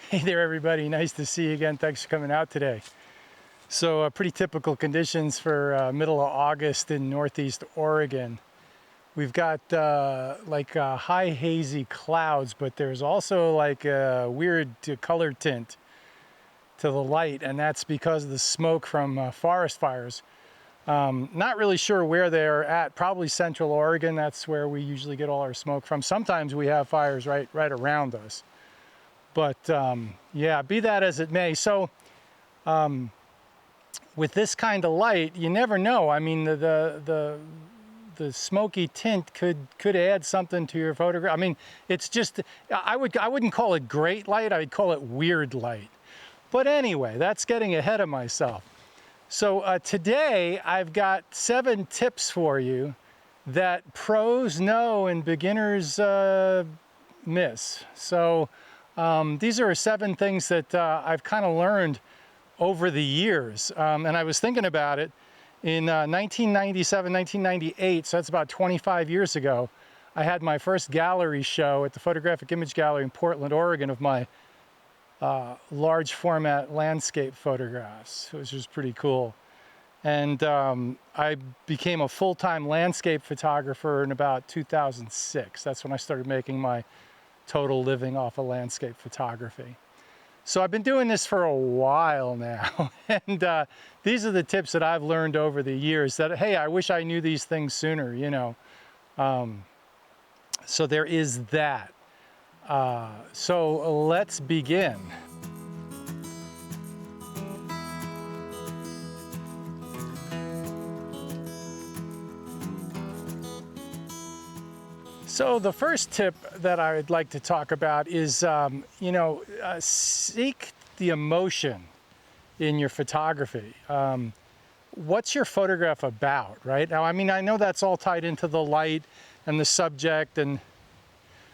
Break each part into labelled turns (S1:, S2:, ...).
S1: Hey there everybody, nice to see you again. Thanks for coming out today. So pretty typical conditions for middle of August in Northeast Oregon. We've got high hazy clouds, but there's also like a weird color tint to the light, and that's because of the smoke from forest fires. Not really sure where they're at, probably Central Oregon. That's where we usually get all our smoke from. Sometimes we have fires right around us. But yeah, be that as it may. So with this kind of light, you never know. I mean, the smoky tint could add something to your photograph. I mean, it's just, I wouldn't call it great light. I'd call it weird light. But anyway, that's getting ahead of myself. So today I've got 7 tips for you that pros know and beginners miss. So these are 7 things that I've kind of learned over the years. And I was thinking about it in 1997, 1998, so that's about 25 years ago. I had my first gallery show at the Photographic Image Gallery in Portland, Oregon, of my large format landscape photographs, which was pretty cool. And I became a full-time landscape photographer in about 2006. That's when I started making my total living off of landscape photography. So I've been doing this for a while now, and these are the tips that I've learned over the years that, hey, I wish I knew these things sooner, you know. So there is that. So let's begin. So the first tip that I would like to talk about is, seek the emotion in your photography. What's your photograph about, right? Now, I mean, I know that's all tied into the light and the subject and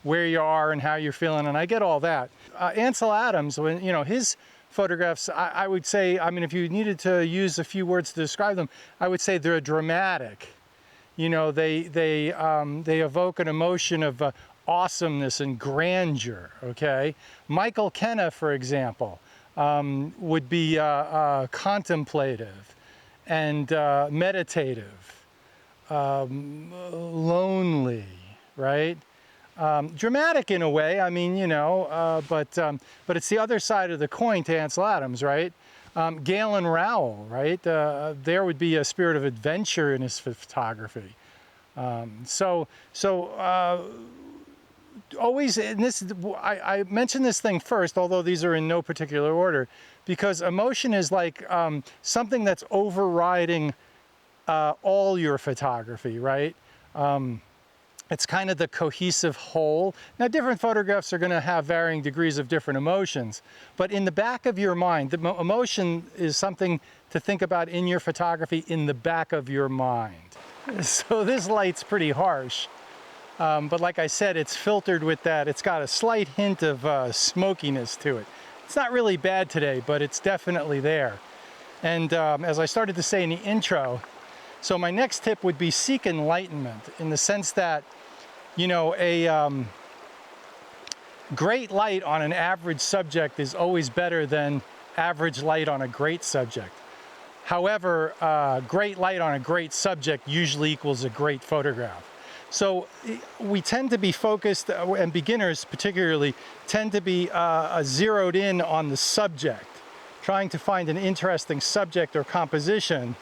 S1: where you are and how you're feeling, and I get all that. Ansel Adams, when, you know, his photographs, I would say, I mean, if you needed to use a few words to describe them, I would say they're dramatic. You know, they evoke an emotion of awesomeness and grandeur, okay? Michael Kenna, for example, would be contemplative and meditative, lonely, right? Dramatic in a way, I mean, you know, but it's the other side of the coin to Ansel Adams, right? Galen Rowell, right? There would be a spirit of adventure in his photography. Always, and this, I mentioned this thing first, although these are in no particular order, because emotion is like something that's overriding all your photography, right? It's kind of the cohesive whole. Now, different photographs are going to have varying degrees of different emotions, but in the back of your mind, the emotion is something to think about in your photography in the back of your mind. So this light's pretty harsh, but like I said, it's filtered with that. It's got a slight hint of smokiness to it. It's not really bad today, but it's definitely there. And as I started to say in the intro, so my next tip would be seek enlightenment, in the sense that, you know, a great light on an average subject is always better than average light on a great subject. However, great light on a great subject usually equals a great photograph. So we tend to be focused, and beginners particularly, tend to be zeroed in on the subject, trying to find an interesting subject or composition.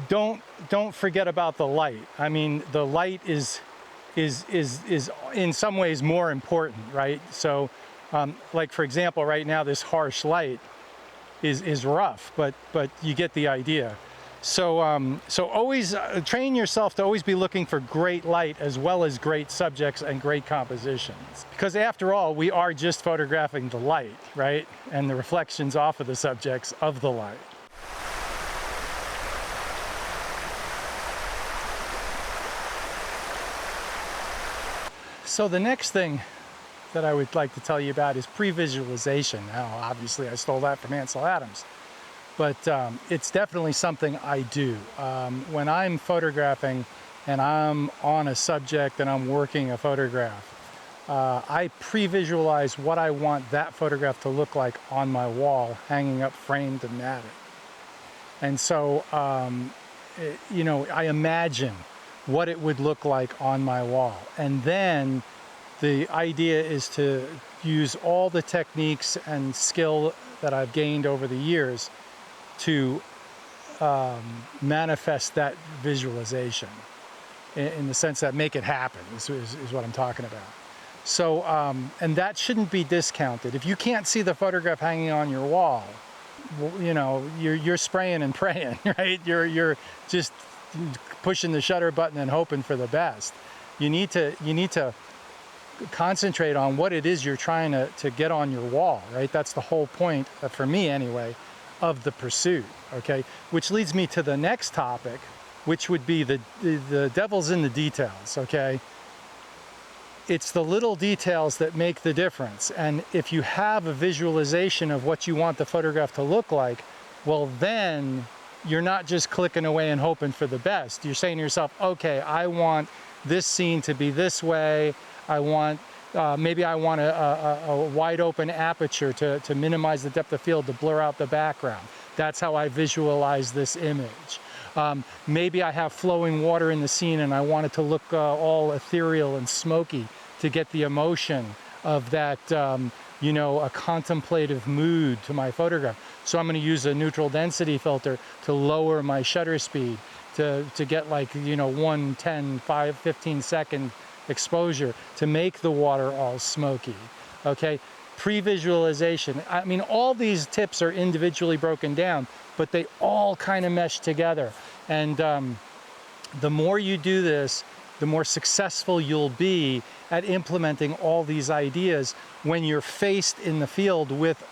S1: Don't forget about the light. I mean, the light is in some ways more important, right? So, like for example, right now this harsh light is rough, but you get the idea. So so always train yourself to always be looking for great light as well as great subjects and great compositions, because after all, we are just photographing the light, right? And the reflections off of the subjects of the light. So the next thing that I would like to tell you about is pre-visualization. Now, obviously I stole that from Ansel Adams, but it's definitely something I do. When I'm photographing and I'm on a subject and I'm working a photograph, I pre-visualize what I want that photograph to look like on my wall, hanging up framed and matted. And so, you know, I imagine what it would look like on my wall. And then the idea is to use all the techniques and skill that I've gained over the years to manifest that visualization in the sense that make it happen is what I'm talking about. So, and that shouldn't be discounted. If you can't see the photograph hanging on your wall, well, you know, you're spraying and praying, right? You're just pushing the shutter button and hoping for the best. You need to concentrate on what it is you're trying to get on your wall, right? That's the whole point, for me anyway, of the pursuit, okay? Which leads me to the next topic, which would be the devil's in the details, okay? It's the little details that make the difference. And if you have a visualization of what you want the photograph to look like, well, then you're not just clicking away and hoping for the best. You're saying to yourself, okay, I want this scene to be this way. I want, maybe I want a wide open aperture to minimize the depth of field, to blur out the background. That's how I visualize this image. Maybe I have flowing water in the scene and I want it to look all ethereal and smoky to get the emotion of that, you know, a contemplative mood to my photograph. So I'm going to use a neutral density filter to lower my shutter speed to get like, you know, 1, 10, 5, 15 second exposure to make the water all smoky, okay? Pre-visualization. I mean, all these tips are individually broken down, but they all kind of mesh together. And the more you do this, the more successful you'll be at implementing all these ideas when you're faced in the field with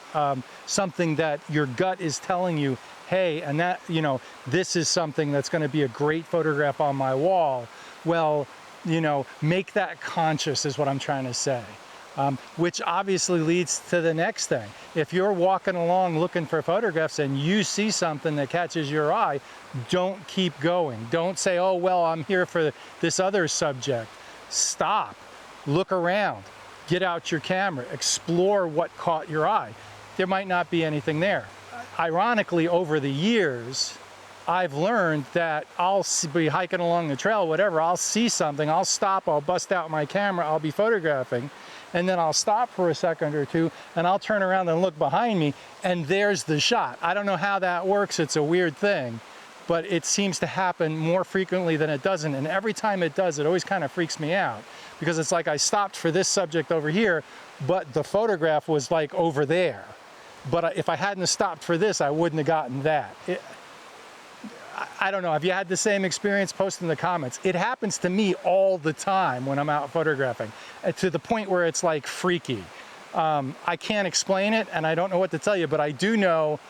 S1: something that your gut is telling you, hey, and that, you know, this is something that's going to be a great photograph on my wall. Well, you know, make that conscious is what I'm trying to say. Which obviously leads to the next thing. If you're walking along looking for photographs and you see something that catches your eye, don't keep going. Don't say, oh, well, I'm here for this other subject. Stop, look around, get out your camera, explore what caught your eye. There might not be anything there. Ironically, over the years, I've learned that I'll be hiking along the trail, whatever, I'll see something, I'll stop, I'll bust out my camera, I'll be photographing, and then I'll stop for a second or two, and I'll turn around and look behind me, and there's the shot. I don't know how that works, it's a weird thing, but it seems to happen more frequently than it doesn't, and every time it does, it always kind of freaks me out, because it's like I stopped for this subject over here, but the photograph was like over there. But if I hadn't stopped for this, I wouldn't have gotten that. I don't know, have you had the same experience? Post in the comments. It happens to me all the time when I'm out photographing, to the point where it's like freaky. I can't explain it and I don't know what to tell you, but I do know,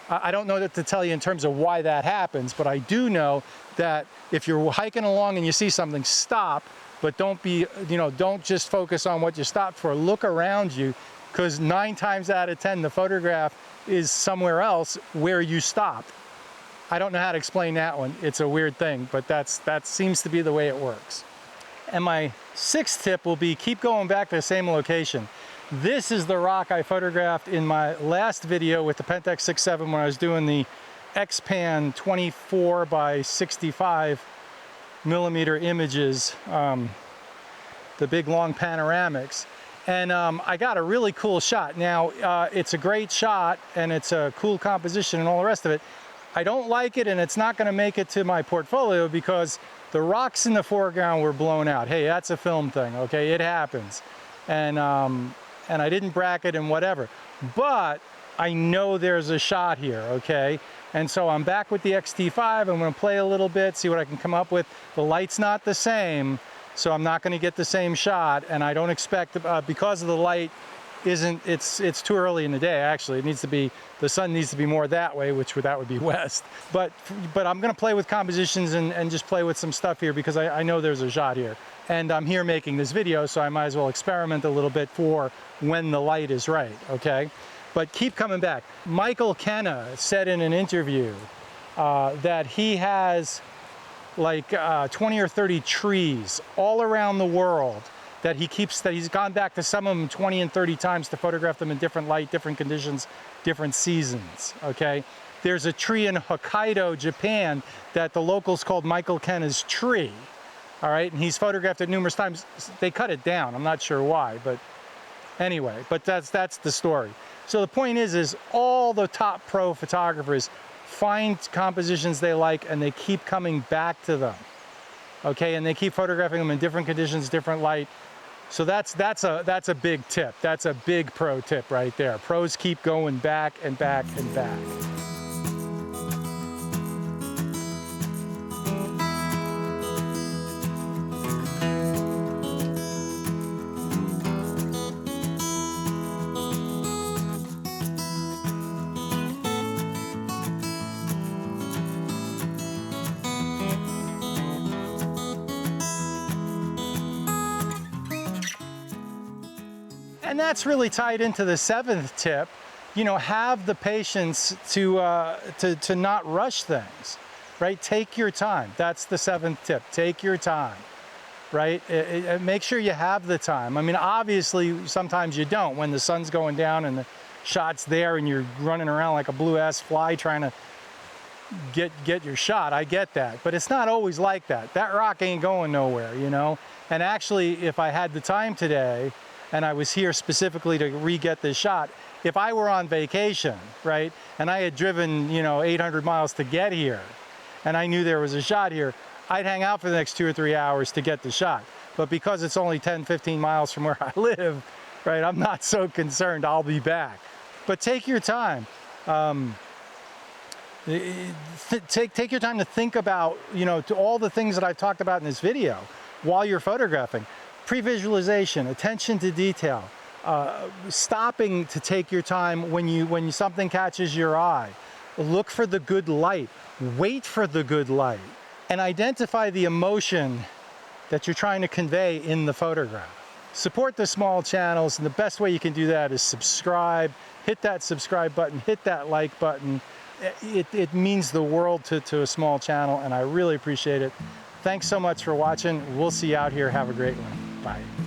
S1: I don't know what to tell you in terms of why that happens, but I do know that if you're hiking along and you see something, stop, but don't be, you know, don't just focus on what you stopped for. Look around you, because 9 times out of 10, the photograph is somewhere else where you stopped. I don't know how to explain that one. It's a weird thing, but that seems to be the way it works. And my 6th tip will be keep going back to the same location. This is the rock I photographed in my last video with the Pentax 6.7 when I was doing the X-Pan 24 by 65 millimeter images, the big long panoramics. And I got a really cool shot. Now, it's a great shot and it's a cool composition and all the rest of it. I don't like it, and it's not going to make it to my portfolio because the rocks in the foreground were blown out. Hey, that's a film thing, okay? It happens. And I didn't bracket and whatever. But I know there's a shot here, okay? And so I'm back with the X-T5. I'm going to play a little bit, see what I can come up with. The light's not the same, so I'm not going to get the same shot, and I don't expect, because of the light, it's too early in the day. Actually, it needs to be, the sun needs to be more that way, that would be west. But I'm going to play with compositions and just play with some stuff here because I know there's a shot here, and I'm here making this video, so I might as well experiment a little bit for when the light is right. Okay, but keep coming back. Michael Kenna said in an interview that he has like 20 or 30 trees all around the world that he's gone back to some of them 20 and 30 times to photograph them in different light, different conditions, different seasons, okay? There's a tree in Hokkaido, Japan, that the locals called Michael Kenna's tree, all right? And he's photographed it numerous times. They cut it down, I'm not sure why, but anyway, but that's the story. So the point is all the top pro photographers find compositions they like and they keep coming back to them, okay? And they keep photographing them in different conditions, different light. So that's a big tip. That's a big pro tip right there. Pros keep going back and back and back. And that's really tied into the 7th tip. You know, have the patience to not rush things, right? Take your time. That's the 7th tip. Take your time, right? Make sure you have the time. I mean, obviously, sometimes you don't. When the sun's going down and the shot's there and you're running around like a blue-ass fly trying to get your shot, I get that. But it's not always like that. That rock ain't going nowhere, you know? And actually, if I had the time today, and I was here specifically to re-get this shot, if I were on vacation, right, and I had driven, you know, 800 miles to get here, and I knew there was a shot here, I'd hang out for the next 2 or 3 hours to get the shot. But because it's only 10, 15 miles from where I live, right, I'm not so concerned, I'll be back. But take your time. Take your time to think about, you know, to all the things that I've talked about in this video while you're photographing. Pre-visualization, attention to detail, stopping to take your time when something catches your eye. Look for the good light, wait for the good light, and identify the emotion that you're trying to convey in the photograph. Support the small channels, and the best way you can do that is subscribe, hit that subscribe button, hit that like button. It means the world to a small channel, and I really appreciate it. Thanks so much for watching. We'll see you out here. Have a great one. Bye.